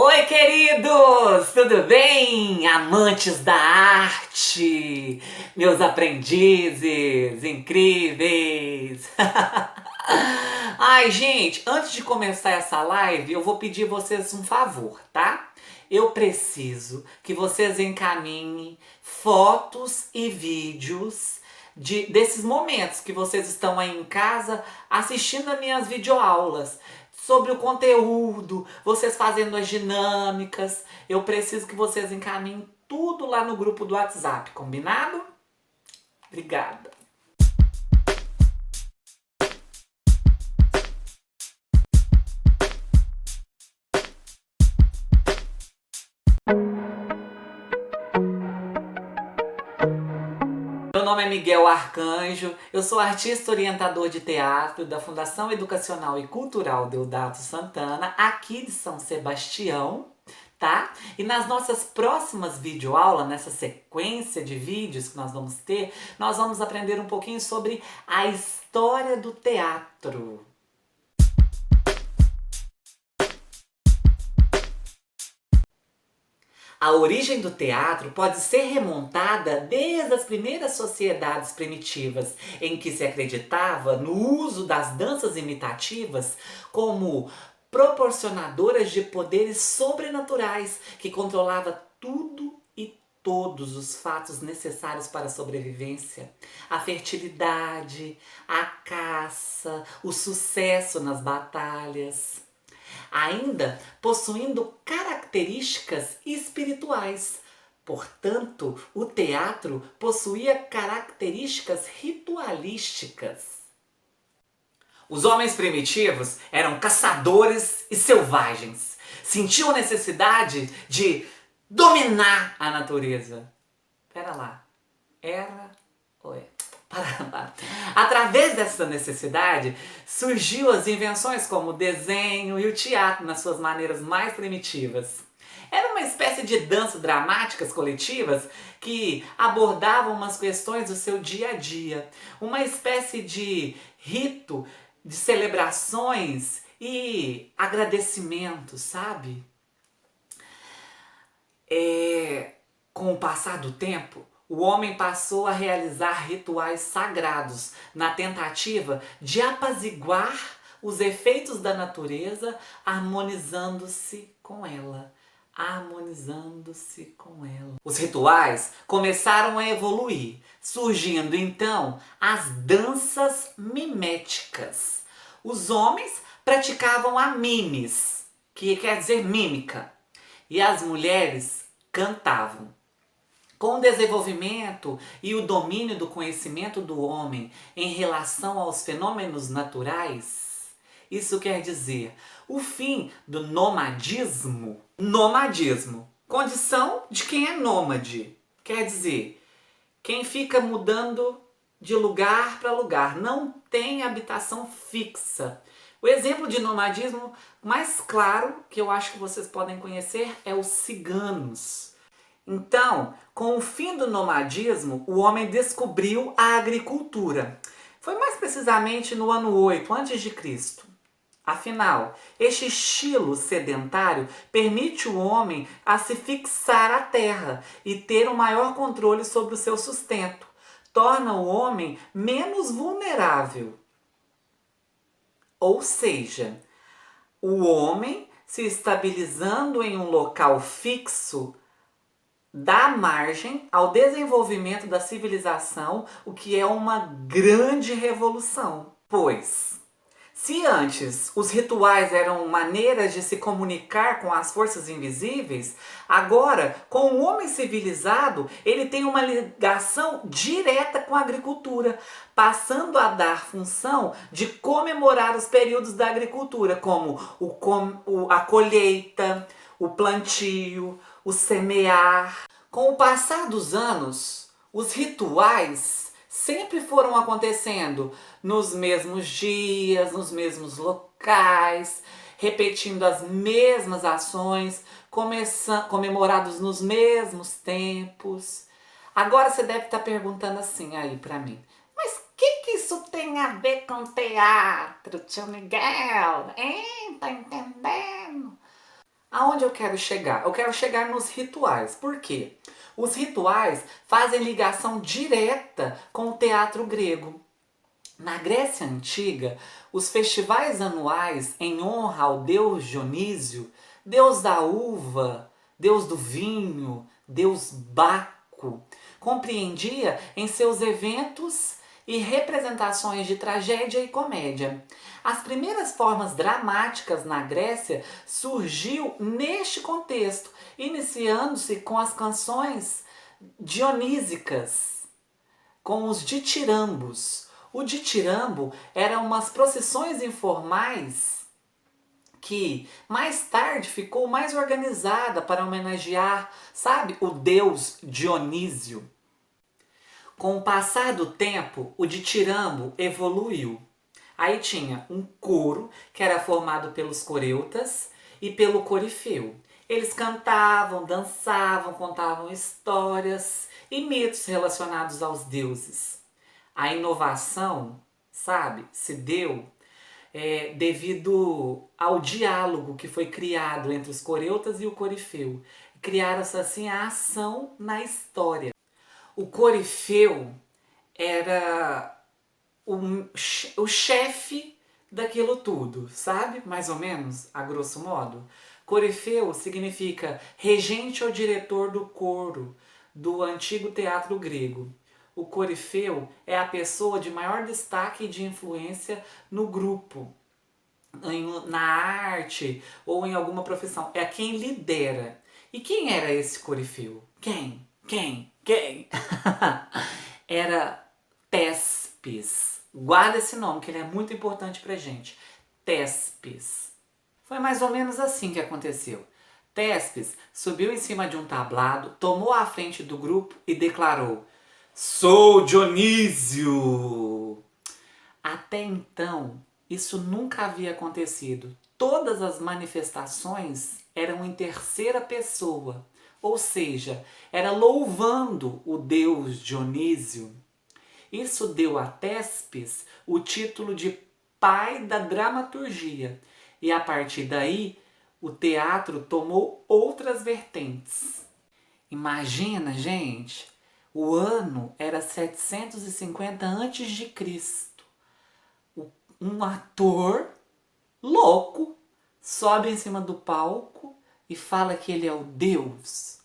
Oi, queridos! Tudo bem? Amantes da arte, meus aprendizes incríveis! Ai, gente, antes de começar essa live, eu vou pedir vocês um favor, tá? Eu preciso que vocês encaminhem fotos e vídeos desses momentos que vocês estão aí em casa assistindo as minhas videoaulas sobre o conteúdo, vocês fazendo as dinâmicas. Eu preciso que vocês encaminhem tudo lá no grupo do WhatsApp, combinado? Obrigada. Meu nome é Miguel Arcanjo, eu sou artista orientador de teatro da Fundação Educacional e Cultural Deodato Santana, aqui de São Sebastião, tá? E nas nossas próximas videoaulas, nessa sequência de vídeos que nós vamos ter, nós vamos aprender um pouquinho sobre a história do teatro. A origem do teatro pode ser remontada desde as primeiras sociedades primitivas, em que se acreditava no uso das danças imitativas como proporcionadoras de poderes sobrenaturais que controlava tudo e todos os fatos necessários para a sobrevivência, a fertilidade, a caça, o sucesso nas batalhas, ainda possuindo características espirituais. Portanto, o teatro possuía características ritualísticas. Os homens primitivos eram caçadores e selvagens. Sentiam a necessidade de dominar a natureza. Pera lá, era ou é? Para. Através dessa necessidade, surgiu as invenções como o desenho e o teatro nas suas maneiras mais primitivas. Era uma espécie de danças dramáticas coletivas que abordavam umas questões do seu dia a dia. Uma espécie de rito de celebrações e agradecimentos, sabe? Com o passar do tempo, o homem passou a realizar rituais sagrados na tentativa de apaziguar os efeitos da natureza, harmonizando-se com ela. Harmonizando-se com ela. Os rituais começaram a evoluir, surgindo então as danças miméticas. Os homens praticavam a mimes, que quer dizer mímica, e as mulheres cantavam. Com o desenvolvimento e o domínio do conhecimento do homem em relação aos fenômenos naturais, isso quer dizer o fim do nomadismo. Nomadismo, condição de quem é nômade, quer dizer, quem fica mudando de lugar para lugar, não tem habitação fixa. O exemplo de nomadismo mais claro que eu acho que vocês podem conhecer é os ciganos. Então, com o fim do nomadismo, o homem descobriu a agricultura. Foi mais precisamente no ano 8 a.C. Afinal, este estilo sedentário permite o homem a se fixar à terra e ter um maior controle sobre o seu sustento. Torna o homem menos vulnerável. Ou seja, o homem se estabilizando em um local fixo dá margem ao desenvolvimento da civilização, o que é uma grande revolução. Pois, se antes os rituais eram maneiras de se comunicar com as forças invisíveis, agora, com o homem civilizado, ele tem uma ligação direta com a agricultura, passando a dar função de comemorar os períodos da agricultura, como a colheita, o plantio, o semear. Com o passar dos anos, os rituais sempre foram acontecendo nos mesmos dias, nos mesmos locais, repetindo as mesmas ações, comemorados nos mesmos tempos. Agora você deve estar perguntando assim aí pra mim, mas o que isso tem a ver com teatro, tio Miguel? Hein? Tá entendendo? aonde eu quero chegar? Eu quero chegar nos rituais. Por quê? Os rituais fazem ligação direta com o teatro grego. Na Grécia Antiga, os festivais anuais em honra ao deus Dionísio, deus da uva, deus do vinho, deus Baco, compreendia em seus eventos e representações de tragédia e comédia. As primeiras formas dramáticas na Grécia surgiu neste contexto, iniciando-se com as canções dionísicas, com os ditirambos. O ditirambo eram umas procissões informais que mais tarde ficou mais organizada para homenagear, sabe, o deus Dionísio. Com o passar do tempo, o ditirambo evoluiu. Aí tinha um coro, que era formado pelos coreutas e pelo corifeu. Eles cantavam, dançavam, contavam histórias e mitos relacionados aos deuses. A inovação, sabe, se deu devido ao diálogo que foi criado entre os coreutas e o corifeu. Criaram-se assim a ação na história. O corifeu era o chefe daquilo tudo, sabe? Mais ou menos, a grosso modo. Corifeu significa regente ou diretor do coro do antigo teatro grego. O corifeu é a pessoa de maior destaque e de influência no grupo, na arte ou em alguma profissão. É quem lidera. E quem era esse corifeu? Quem? Era Tespes. Guarda esse nome, que ele é muito importante pra gente. Tespes. Foi mais ou menos assim que aconteceu. Tespes subiu em cima de um tablado, tomou a frente do grupo e declarou: "Sou Dionísio!" Até então, isso nunca havia acontecido. Todas as manifestações eram em terceira pessoa, ou seja, era louvando o deus Dionísio. Isso deu a Tespes o título de pai da dramaturgia, e a partir daí o teatro tomou outras vertentes. Imagina, gente, o ano era 750 a.C. Um ator louco sobe em cima do palco e fala que ele é o Deus.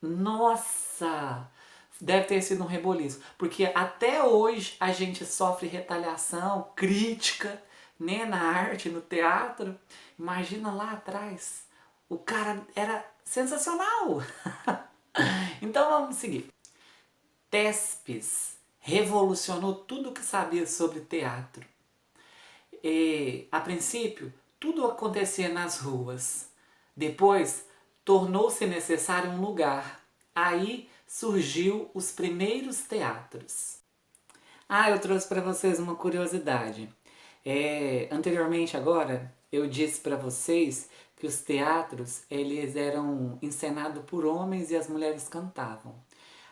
Nossa! Deve ter sido um reboliço, porque até hoje a gente sofre retaliação, crítica, né, na arte, no teatro. Imagina lá atrás, o cara era sensacional. Então vamos seguir. Tespes revolucionou tudo o que sabia sobre teatro. A princípio, tudo acontecia nas ruas. Depois, tornou-se necessário um lugar. Aí surgiu os primeiros teatros. Eu trouxe para vocês uma curiosidade. Anteriormente agora, eu disse para vocês que os teatros eles eram encenados por homens e as mulheres cantavam.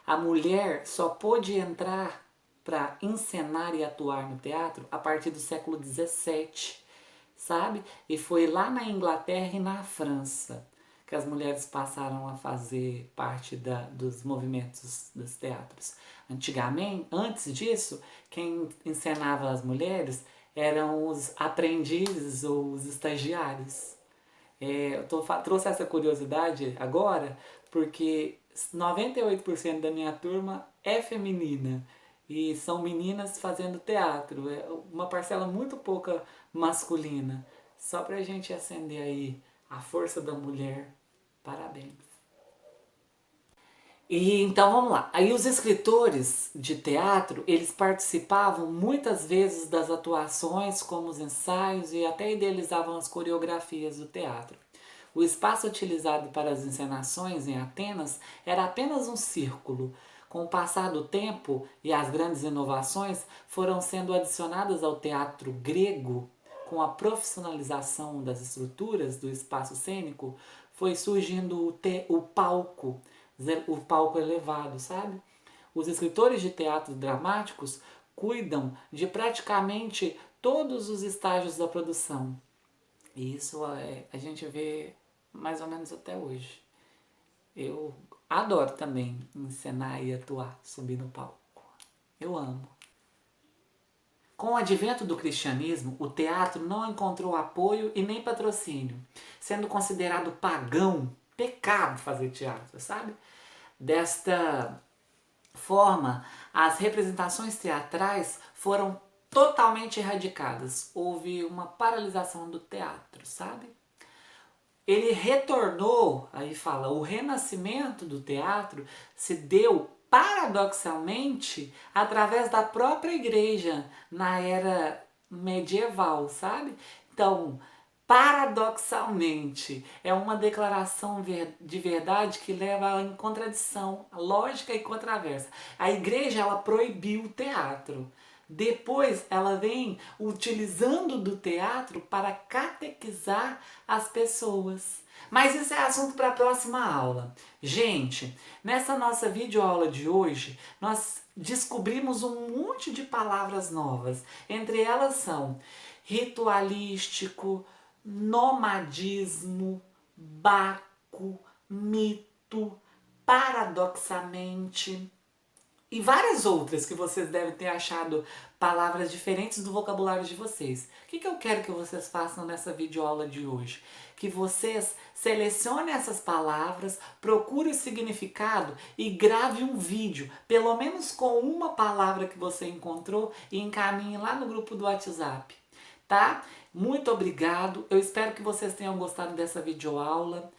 A mulher só pôde entrar para encenar e atuar no teatro a partir do século XVII, sabe? E foi lá na Inglaterra e na França que as mulheres passaram a fazer parte dos movimentos dos teatros. Antigamente, antes disso, quem encenava as mulheres eram os aprendizes ou os estagiários. Trouxe essa curiosidade agora porque 98% da minha turma é feminina e são meninas fazendo teatro, é uma parcela muito pouca masculina. Só pra gente acender aí a força da mulher. Parabéns. E então vamos lá. Aí os escritores de teatro, eles participavam muitas vezes das atuações, como os ensaios, e até idealizavam as coreografias do teatro. O espaço utilizado para as encenações em Atenas era apenas um círculo. Com o passar do tempo e as grandes inovações foram sendo adicionadas ao teatro grego, com a profissionalização das estruturas do espaço cênico, foi surgindo o palco elevado, sabe? Os escritores de teatro dramáticos cuidam de praticamente todos os estágios da produção. E isso a gente vê mais ou menos até hoje. Eu adoro também encenar e atuar, subir no palco. Eu amo. Com o advento do cristianismo, o teatro não encontrou apoio e nem patrocínio, sendo considerado pagão, pecado fazer teatro, sabe? Desta forma, as representações teatrais foram totalmente erradicadas. Houve uma paralisação do teatro, sabe? Ele retornou, aí fala, o renascimento do teatro se deu paradoxalmente através da própria igreja na era medieval, sabe? Então, paradoxalmente, é uma declaração de verdade que leva em contradição, lógica e controversa. A igreja, ela proibiu o teatro. Depois ela vem utilizando do teatro para catequizar as pessoas. Mas isso é assunto para a próxima aula. Gente, nessa nossa videoaula de hoje, nós descobrimos um monte de palavras novas. Entre elas são ritualístico, nomadismo, Baco, mito, paradoxamente e várias outras que vocês devem ter achado palavras diferentes do vocabulário de vocês. O que eu quero que vocês façam nessa videoaula de hoje? Que vocês selecionem essas palavras, procurem o significado e grave um vídeo, pelo menos com uma palavra que você encontrou e encaminhe lá no grupo do WhatsApp. Tá? Muito obrigado. Eu espero que vocês tenham gostado dessa videoaula.